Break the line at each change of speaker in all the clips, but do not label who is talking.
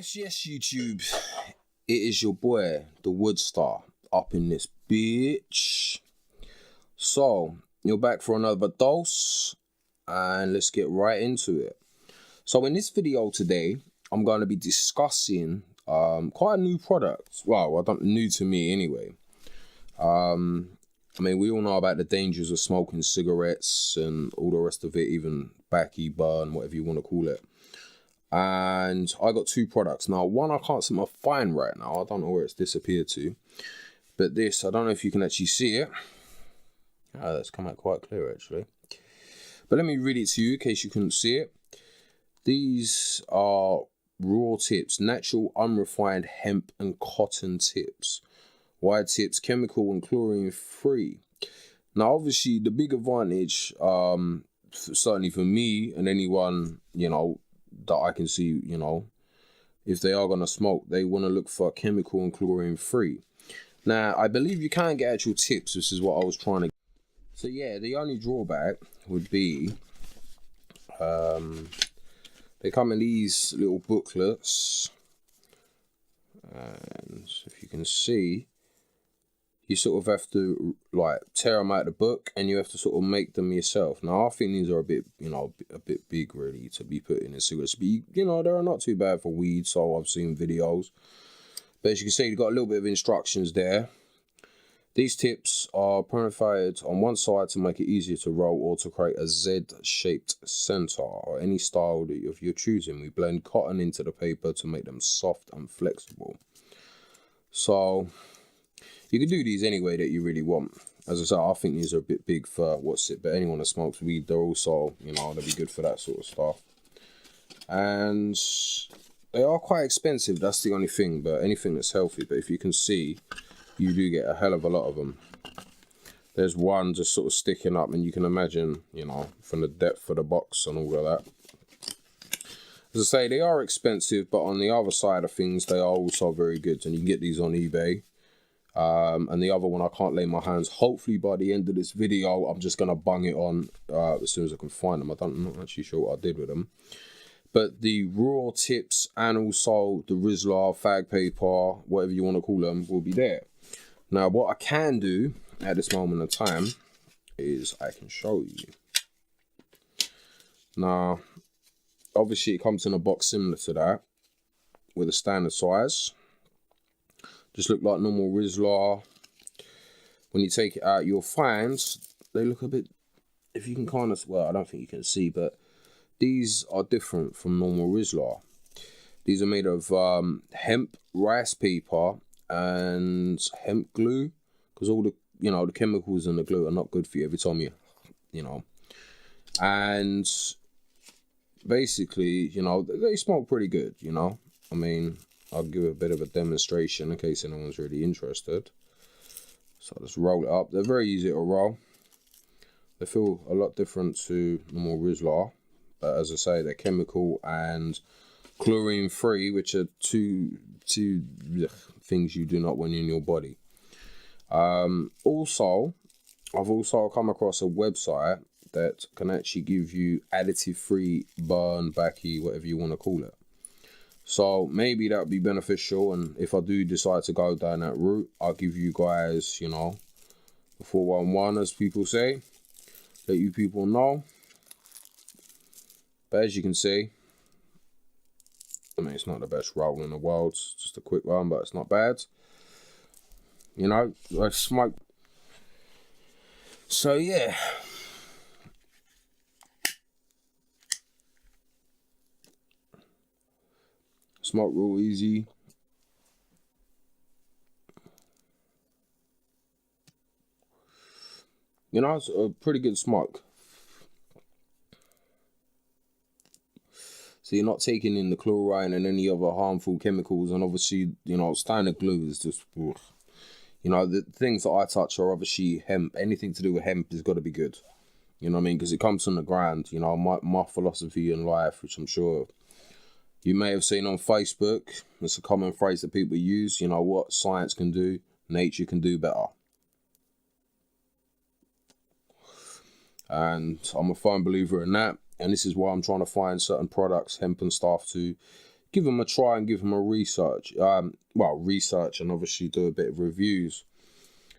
Yes, YouTube. It is your boy, the WOODSTA, up in this bitch. So, you're back for another dose, and let's get right into it. So, in this video today, I'm going to be discussing quite a new product. Well, new to me anyway. I mean, we all know about the dangers of smoking cigarettes and all the rest of it, even backy burn, whatever you want to call it. And I got two products. Now, one I can't seem to find right now. I don't know where it's disappeared to. But this, I don't know if you can actually see it. That's come out quite clear, actually. But let me read it to you in case you couldn't see it. These are raw tips, natural, unrefined hemp and cotton tips. Wide tips, chemical and chlorine free. Now, obviously, the big advantage, certainly for me and anyone, that I can see, if they are going to smoke, they want to look for chemical and chlorine free. Now, I believe you can get actual tips. This is what I was trying to get. So, yeah, the only drawback would be they come in these little booklets. And if you can see, you sort of have to like tear them out of the book and you have to sort of make them yourself. Now, I think these are a bit, a bit big really to be put in cigarettes. But, they're not too bad for weed, so I've seen videos. But as you can see, you've got a little bit of instructions there. These tips are purified on one side to make it easier to roll or to create a Z-shaped center or any style that you're choosing. We blend cotton into the paper to make them soft and flexible. So you can do these any way that you really want. As I said, I think these are a bit big for what's it, but anyone that smokes weed, they're also, they'll be good for that sort of stuff. And they are quite expensive, that's the only thing, but anything that's healthy. But if you can see, you do get a hell of a lot of them. There's one just sort of sticking up, and you can imagine, from the depth of the box and all of that. As I say, they are expensive, but on the other side of things, they are also very good. And you can get these on eBay. And the other one, I can't lay my hands. Hopefully, by the end of this video, I'm just going to bung it on as soon as I can find them. I'm not actually sure what I did with them. But the raw tips and also the Rizlas, fag paper, whatever you want to call them, will be there. Now, what I can do at this moment in time is I can show you. Now, obviously, it comes in a box similar to that with a standard size. Just look like normal Rizlas. When you take it out, you'll find they look a bit, if you can kind of, well, I don't think you can see, but these are different from normal Rizlas. These are made of hemp, rice paper, and hemp glue, because all the, the chemicals in the glue are not good for you every time you, and basically, they smoke pretty good, I mean, I'll give a bit of a demonstration in case anyone's really interested. So I'll just roll it up. They're very easy to roll. They feel a lot different to normal Rizlas, but as I say, they're chemical and chlorine free, which are two things you do not want in your body. Also, I've also come across a website that can actually give you additive free burn, backy, whatever you want to call it. So maybe that would be beneficial, and if I do decide to go down that route, I'll give you guys, the 411, as people say, let you people know. But as you can see, I mean, it's not the best roll in the world, it's just a quick one, but it's not bad. Like smoke. So yeah. Smoke real easy. It's a pretty good smoke. So you're not taking in the chlorine and any other harmful chemicals, and obviously, standard glue is just, the things that I touch are obviously hemp. Anything to do with hemp has got to be good. You know what I mean? Because it comes from the ground. My philosophy in life, which I'm sure you may have seen on Facebook, it's a common phrase that people use. What science can do, nature can do better. And I'm a firm believer in that. And this is why I'm trying to find certain products, hemp and stuff, to give them a try and give them a research. Research and obviously do a bit of reviews.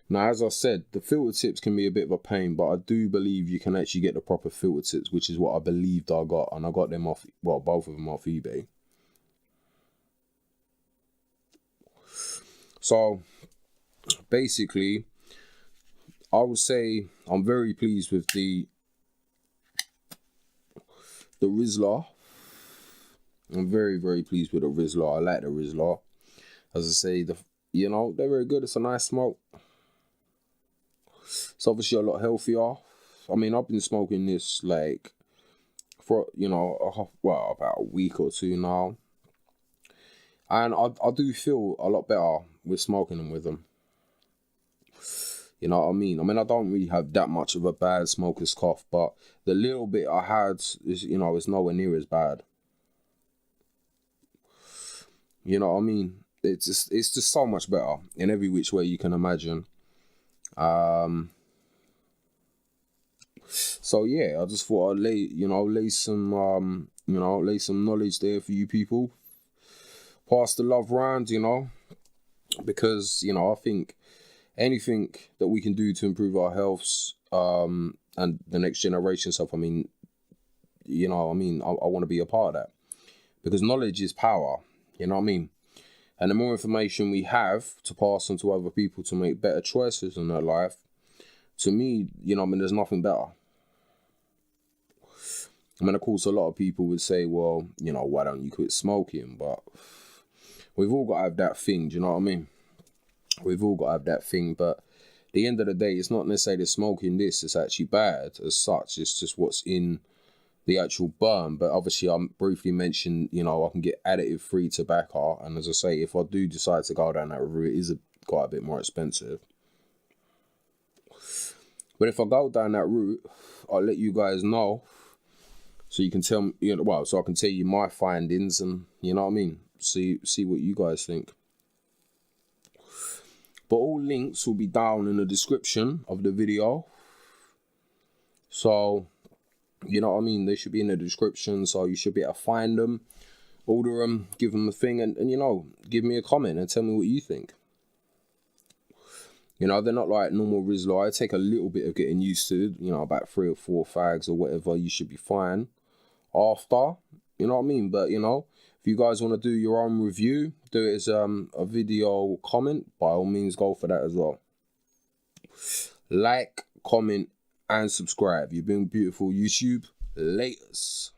Now, as I said, the filter tips can be a bit of a pain, but I do believe you can actually get the proper filter tips, which is what I believed I got, and I got them off, well, both of them off eBay. So, basically, I would say I'm very pleased with the Rizlas. I'm very, very pleased with the Rizlas. I like the Rizlas. As I say, you know, they're very good. It's a nice smoke. It's obviously a lot healthier. I mean, I've been smoking this like for, you know, about a week or two now. And I do feel a lot better with smoking them with them. You know what I mean? I mean, I don't really have that much of a bad smoker's cough, but the little bit I had is, you know, it's nowhere near as bad. You know what I mean? It's just so much better in every which way you can imagine. So yeah, I just thought I'd lay some knowledge there for you people. Pass the love round, you know, because, you know, I think anything that we can do to improve our healths and the next generation stuff, I mean, you know, I mean, I want to be a part of that, because knowledge is power, you know what I mean? And the more information we have to pass on to other people to make better choices in their life, to me, you know, I mean, there's nothing better. I mean, of course, a lot of people would say, well, you know, why don't you quit smoking? But we've all got to have that thing, do you know what I mean? We've all got to have that thing, but at the end of the day, it's not necessarily smoking this is actually bad as such. It's just what's in the actual burn. But obviously, I briefly mentioned, you know, I can get additive-free tobacco. And as I say, if I do decide to go down that route, it is quite a bit more expensive. But if I go down that route, I'll let you guys know. So you can tell me, you know, well, so I can tell you my findings and, you know what I mean? See what you guys think. But all links will be down in the description of the video. So, you know what I mean? They should be in the description, so you should be able to find them, order them, give them a thing, and you know, give me a comment and tell me what you think. You know, they're not like normal Rizlas. I take a little bit of getting used to, you know, about 3 or 4 fags or whatever. You should be fine after, you know what I mean? But, you know, if you guys want to do your own review, do it as a video comment, by all means, go for that as well. Like, comment, and subscribe. You've been beautiful, YouTube. Laters.